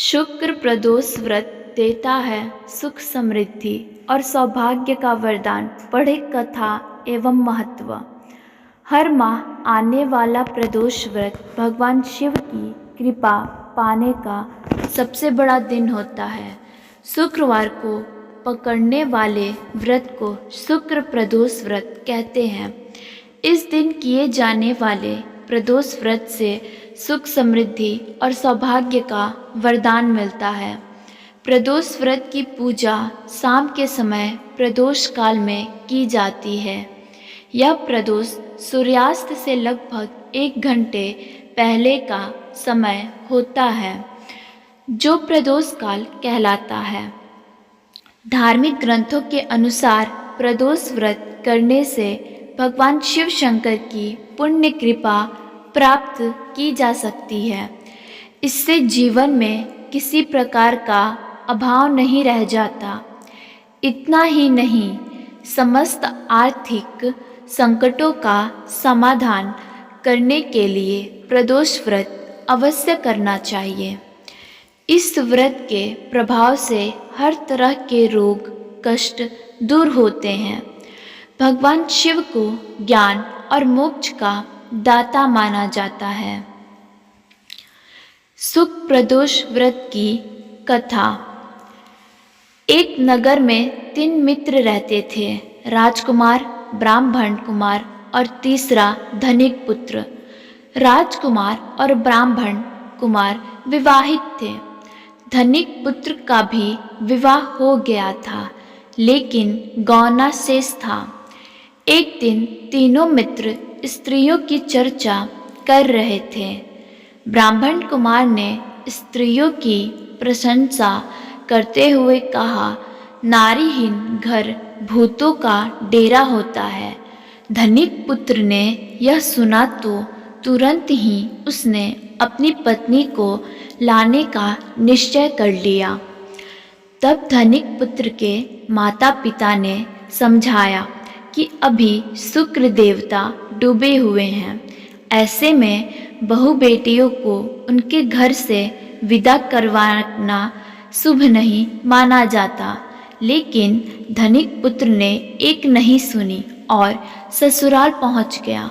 शुक्र प्रदोष व्रत देता है सुख समृद्धि और सौभाग्य का वरदान। पढ़े कथा एवं महत्व। हर माह आने वाला प्रदोष व्रत भगवान शिव की कृपा पाने का सबसे बड़ा दिन होता है। शुक्रवार को पकड़ने वाले व्रत को शुक्र प्रदोष व्रत कहते हैं। इस दिन किए जाने वाले प्रदोष व्रत से सुख समृद्धि और सौभाग्य का वरदान मिलता है। प्रदोष व्रत की पूजा शाम के समय प्रदोष काल में की जाती है। यह प्रदोष सूर्यास्त से लगभग 1 घंटे पहले का समय होता है, जो प्रदोष काल कहलाता है। धार्मिक ग्रंथों के अनुसार प्रदोष व्रत करने से भगवान शिव शंकर की पुण्य कृपा प्राप्त की जा सकती है। इससे जीवन में किसी प्रकार का अभाव नहीं रह जाता। इतना ही नहीं, समस्त आर्थिक संकटों का समाधान करने के लिए प्रदोष व्रत अवश्य करना चाहिए। इस व्रत के प्रभाव से हर तरह के रोग कष्ट दूर होते हैं। भगवान शिव को ज्ञान और मोक्ष का दाता माना जाता है। सुख प्रदोष व्रत की कथा। एक नगर में 3 मित्र रहते थे, राजकुमार, ब्राह्मण कुमार और तीसरा धनिक पुत्र। राजकुमार और ब्राह्मण कुमार विवाहित थे। धनिक पुत्र का भी विवाह हो गया था, लेकिन गौना शेष था। एक दिन तीनों मित्र स्त्रियों की चर्चा कर रहे थे। ब्राह्मण कुमार ने स्त्रियों की प्रशंसा करते हुए कहा, नारीहीन घर भूतों का डेरा होता है। धनिक पुत्र ने यह सुना तो तुरंत ही उसने अपनी पत्नी को लाने का निश्चय कर लिया। तब धनिक पुत्र के माता पिता ने समझाया कि अभी शुक्र देवता डूबे हुए हैं। ऐसे में बहू बेटियों को उनके घर से विदा करवाना शुभ नहीं माना जाता। लेकिन धनिक पुत्र ने एक नहीं सुनी और ससुराल पहुंच गया।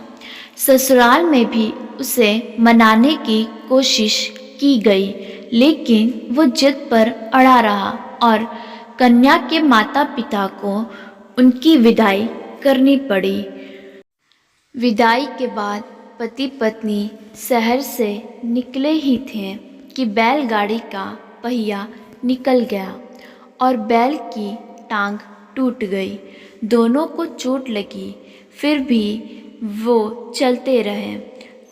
ससुराल में भी उसे मनाने की कोशिश की गई, लेकिन वो जिद पर अड़ा रहा और कन्या के माता पिता को उनकी विदाई करनी पड़ी। विदाई के बाद पति पत्नी शहर से निकले ही थे कि बैलगाड़ी का पहिया निकल गया और बैल की टांग टूट गई। दोनों को चोट लगी, फिर भी वो चलते रहे।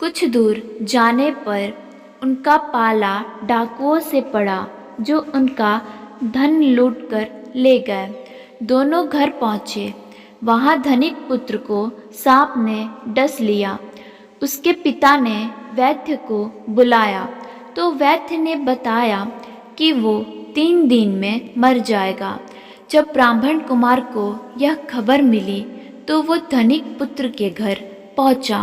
कुछ दूर जाने पर उनका पाला डाकुओं से पड़ा, जो उनका धन लूटकर ले गए। दोनों घर पहुँचे। वहाँ धनिक पुत्र को सांप ने डस लिया। उसके पिता ने वैद्य को बुलाया तो वैद्य ने बताया कि वो 3 दिन में मर जाएगा। जब ब्राह्मण कुमार को यह खबर मिली तो वो धनिक पुत्र के घर पहुंचा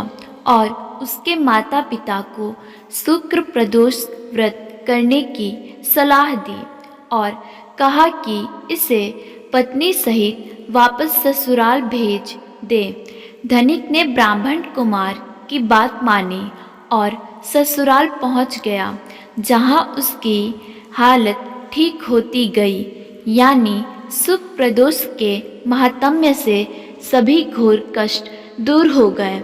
और उसके माता पिता को शुक्र प्रदोष व्रत करने की सलाह दी और कहा कि इसे पत्नी सहित वापस ससुराल भेज दे। धनिक ने ब्राह्मण कुमार की बात मानी और ससुराल पहुंच गया, जहां उसकी हालत ठीक होती गई। यानी सुख प्रदोष के महात्म्य से सभी घोर कष्ट दूर हो गए।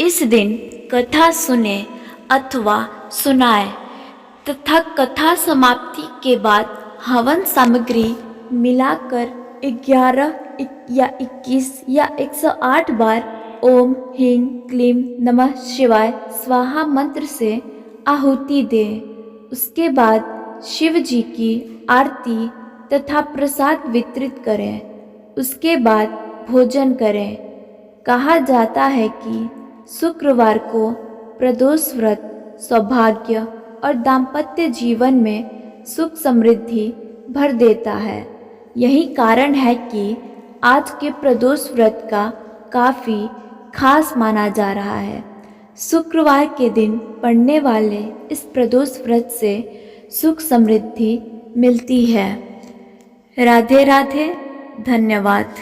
इस दिन कथा सुने अथवा सुनाए तथा कथा समाप्ति के बाद हवन सामग्री मिलाकर 11 या 21 या 108 बार ओम ह्रीं क्लीं नमः शिवाय स्वाहा मंत्र से आहुति दें। उसके बाद शिव जी की आरती तथा प्रसाद वितरित करें। उसके बाद भोजन करें। कहा जाता है कि शुक्रवार को प्रदोष व्रत सौभाग्य और दाम्पत्य जीवन में सुख समृद्धि भर देता है। यही कारण है कि आज के प्रदोष व्रत का काफ़ी खास माना जा रहा है। शुक्रवार के दिन पड़ने वाले इस प्रदोष व्रत से सुख समृद्धि मिलती है। राधे राधे, धन्यवाद।